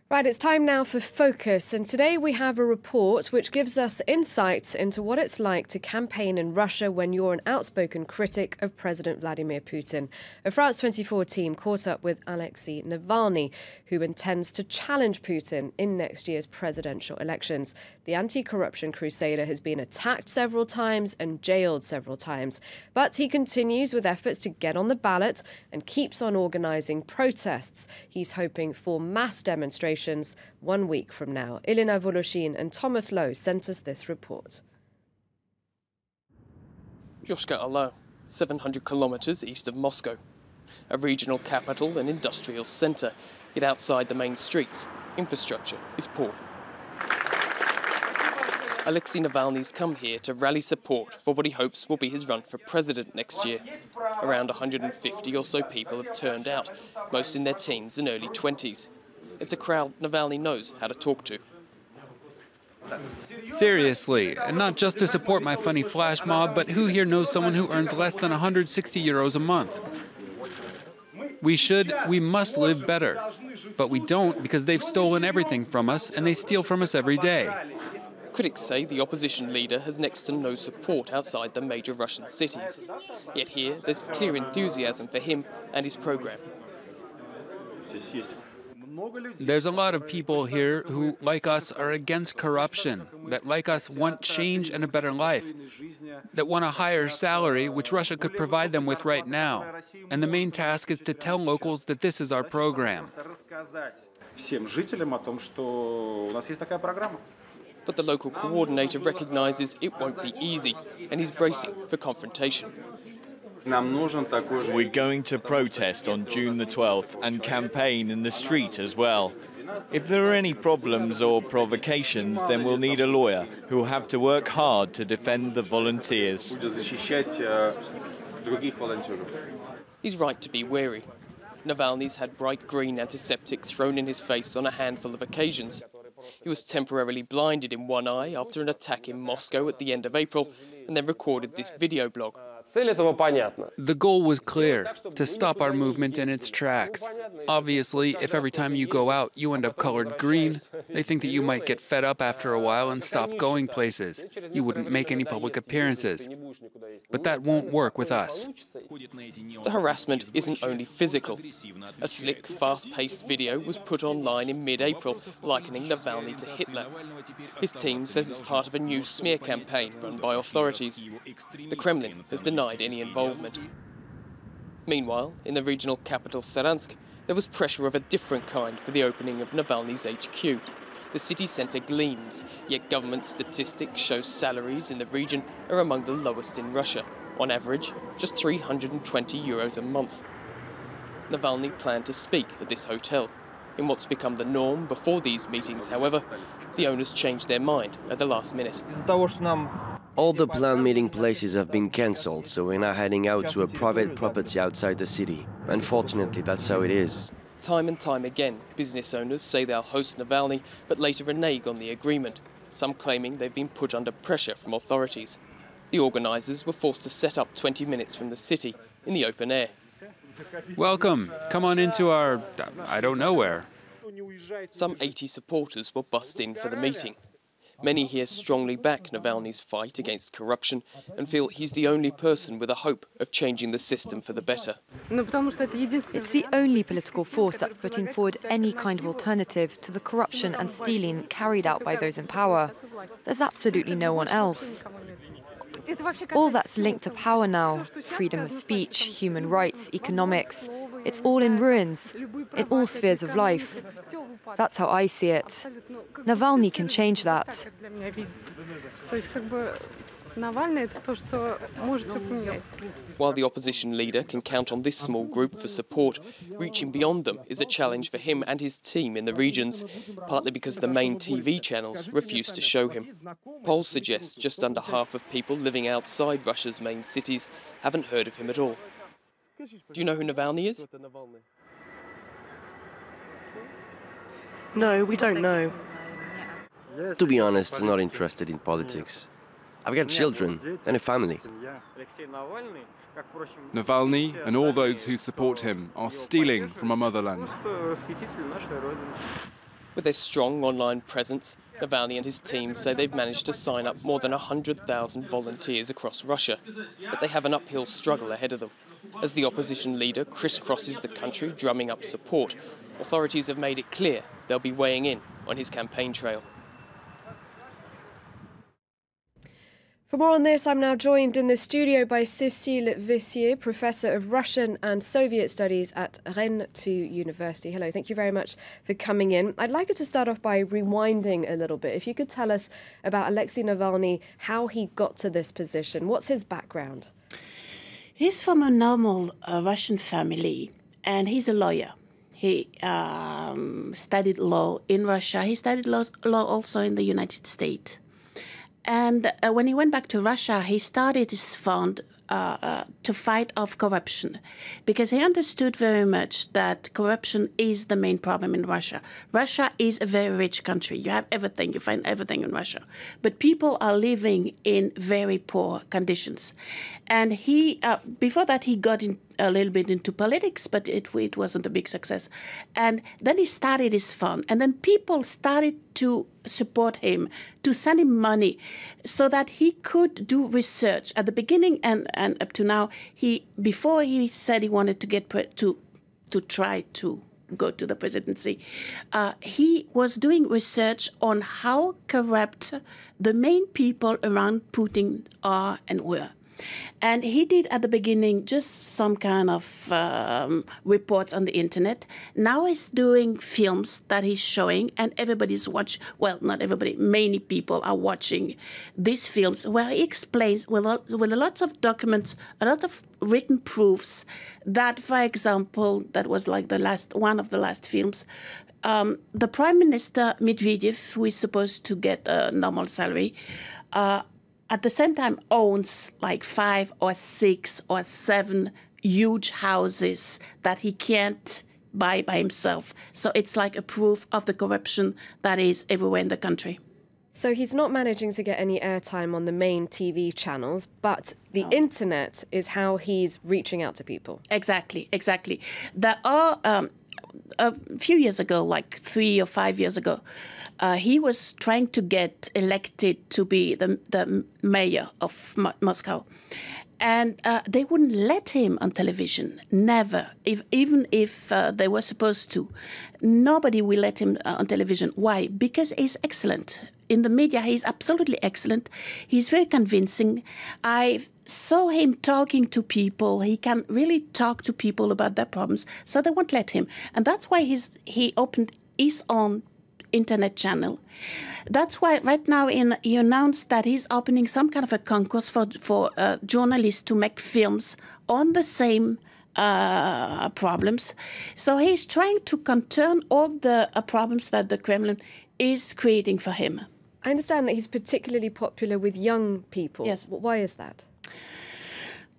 Right, it's time now for Focus, and today we have a report which gives us insights into what it's like to campaign in Russia when you're an outspoken critic of President Vladimir Putin. A France 24 team caught up with Alexei Navalny, who intends to challenge Putin in next year's presidential elections. The anti-corruption crusader has been attacked several times and jailed several times, but he continues with efforts to get on the ballot and keeps on organising protests. He's hoping for mass demonstrations 1 week from now. Elena, Volochine and Lowe sent us this report. Lowe, 700 kilometers east of Moscow. A regional capital and industrial centre, yet outside the main streets, infrastructure is poor. Alexei Navalny's come here to rally support for what he hopes will be his run for president next year. Around 150 or so people have turned out, most in their teens and early 20s. It's a crowd Navalny knows how to talk to. Seriously, and not just to support my funny flash mob, but who here knows someone who earns less than 160 euros a month? We must live better. But we don't because they've stolen everything from us and they steal from us every day. Critics say the opposition leader has next to no support outside the major Russian cities. Yet here, there's clear enthusiasm for him and his programme. There's a lot of people here who, like us, are against corruption, that, like us, want change and a better life, that want a higher salary, which Russia could provide them with right now. And the main task is to tell locals that this is our program. But the local coordinator recognises it won't be easy, and he's bracing for confrontation. We're going to protest on June the 12th and campaign in the street as well. If there are any problems or provocations, then we'll need a lawyer who will have to work hard to defend the volunteers. He's right to be wary. Navalny's had bright green antiseptic thrown in his face on a handful of occasions. He was temporarily blinded in one eye after an attack in Moscow at the end of April, and then recorded this video blog. The goal was clear, to stop our movement in its tracks. Obviously, if every time you go out you end up colored green, they think that you might get fed up after a while and stop going places. You wouldn't make any public appearances. But that won't work with us. The harassment isn't only physical. A slick, fast-paced video was put online in mid-April, likening Navalny to Hitler. His team says it's part of a new smear campaign run by authorities. The Kremlin has denied any involvement. Meanwhile, in the regional capital Saransk, there was pressure of a different kind for the opening of Navalny's HQ. The city centre gleams, yet government statistics show salaries in the region are among the lowest in Russia. On average, just 320 euros a month. Navalny planned to speak at this hotel. In what's become the norm before these meetings, however, the owners changed their mind at the last minute. All the planned meeting places have been cancelled, so we're now heading out to a private property outside the city. Unfortunately, that's how it is. Time and time again, business owners say they'll host Navalny, but later renege on the agreement, some claiming they've been put under pressure from authorities. The organisers were forced to set up 20 minutes from the city, in the open air. Welcome. Come on into our, I don't know where. Some 80 supporters were bussed in for the meeting. Many here strongly back Navalny's fight against corruption and feel he's the only person with a hope of changing the system for the better. It's the only political force that's putting forward any kind of alternative to the corruption and stealing carried out by those in power. There's absolutely no one else. All that's linked to power now, freedom of speech, human rights, economics, it's all in ruins, in all spheres of life. That's how I see it. Navalny can change that. While the opposition leader can count on this small group for support, reaching beyond them is a challenge for him and his team in the regions, partly because the main TV channels refuse to show him. Polls suggest just under half of people living outside Russia's main cities haven't heard of him at all. Do you know who Navalny is? No, we don't know. To be honest, I'm not interested in politics. I've got children and a family. Navalny and all those who support him are stealing from our motherland. With their strong online presence, Navalny and his team say they've managed to sign up more than 100,000 volunteers across Russia, but they have an uphill struggle ahead of them. As the opposition leader crisscrosses the country drumming up support, authorities have made it clear they'll be weighing in on his campaign trail. For more on this, I'm now joined in the studio by Cécile Vissier, Professor of Russian and Soviet Studies at Rennes 2 University. Hello, thank you very much for coming in. I'd like you to start off by rewinding a little bit. If you could tell us about Alexei Navalny, how he got to this position. What's his background? He's from a normal Russian family, and he's a lawyer. He studied law in Russia. He studied law also in the United States. And when he went back to Russia, he started his fund to fight off corruption, because he understood very much that corruption is the main problem in Russia. Russia is a very rich country. You have everything. You find everything in Russia. But people are living in very poor conditions. And he, before that, he got a little bit into politics, but it wasn't a big success. And then he started his fund. And then people started to support him, to send him money, so that he could do research. At the beginning and up to now, before he said he wanted to get to try to go to the presidency, he was doing research on how corrupt the main people around Putin are and were. And he did at the beginning just some kind of reports on the internet. Now he's doing films that he's showing, and everybody's watching. Well, not everybody, many people are watching these films where he explains with lots of documents, a lot of written proofs that, for example, that was like one of the last films. The Prime Minister Medvedev, who is supposed to get a normal salary, at the same time owns like 5 or 6 or 7 huge houses that he can't buy by himself. So it's like a proof of the corruption that is everywhere in the country. So he's not managing to get any airtime on the main TV channels, but the internet is how he's reaching out to people. Exactly, exactly. There are a few years ago, like 3 or 5 years ago, he was trying to get elected to be the mayor of Moscow. And they wouldn't let him on television, never, even if they were supposed to. Nobody will let him on television. Why? Because he's excellent. In the media, he's absolutely excellent. He's very convincing. I saw him talking to people. He can really talk to people about their problems, so they won't let him. And that's why he opened his own internet channel. That's why right now he announced that he's opening some kind of a concourse for journalists to make films on the same problems. So he's trying to conturn all the problems that the Kremlin is creating for him. I understand that he's particularly popular with young people. Yes. Why is that?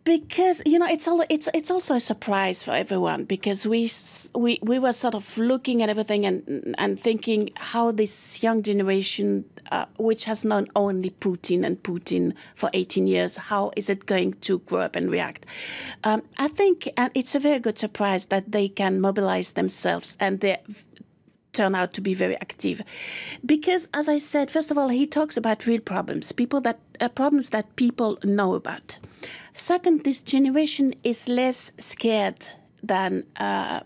Because, you know, it's also a surprise for everyone, because we were sort of looking at everything and thinking how this young generation, which has known only Putin for 18 years, how is it going to grow up and react? I think it's a very good surprise that they can mobilize themselves, and they turn out to be very active. Because, as I said, first of all, he talks about real problems, problems that people know about. Second, this generation is less scared than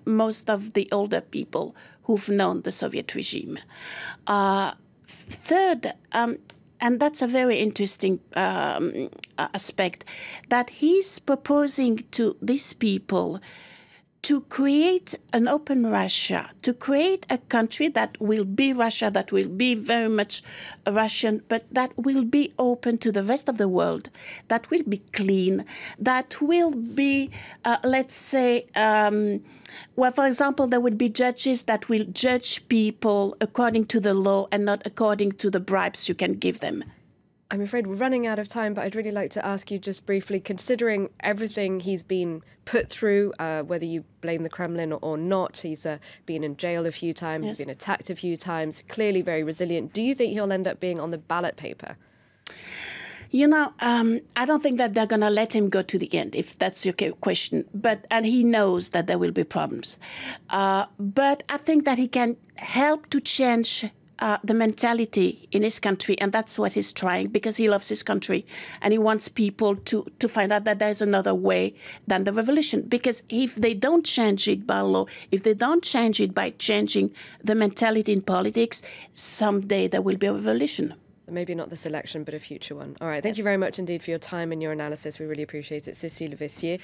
most of the older people who've known the Soviet regime. Third, and that's a very interesting aspect, that he's proposing to these people to create an open Russia, to create a country that will be Russia, that will be very much Russian, but that will be open to the rest of the world, that will be clean, that will be, let's say, well, for example, there would be judges that will judge people according to the law and not according to the bribes you can give them. I'm afraid we're running out of time, but I'd really like to ask you just briefly, considering everything he's been put through, whether you blame the Kremlin or not, he's been in jail a few times, yes, he's been attacked a few times, clearly very resilient. Do you think he'll end up being on the ballot paper? You know, I don't think that they're going to let him go to the end, if that's your question. And he knows that there will be problems. But I think that he can help to change the mentality in his country, and that's what he's trying, because he loves his country and he wants people to find out that there's another way than the revolution. Because if they don't change it by law, if they don't change it by changing the mentality in politics, someday there will be a revolution. Maybe not this election, but a future one. All right. Thank you very much indeed for your time and your analysis. We really appreciate it. Cécile Vessier,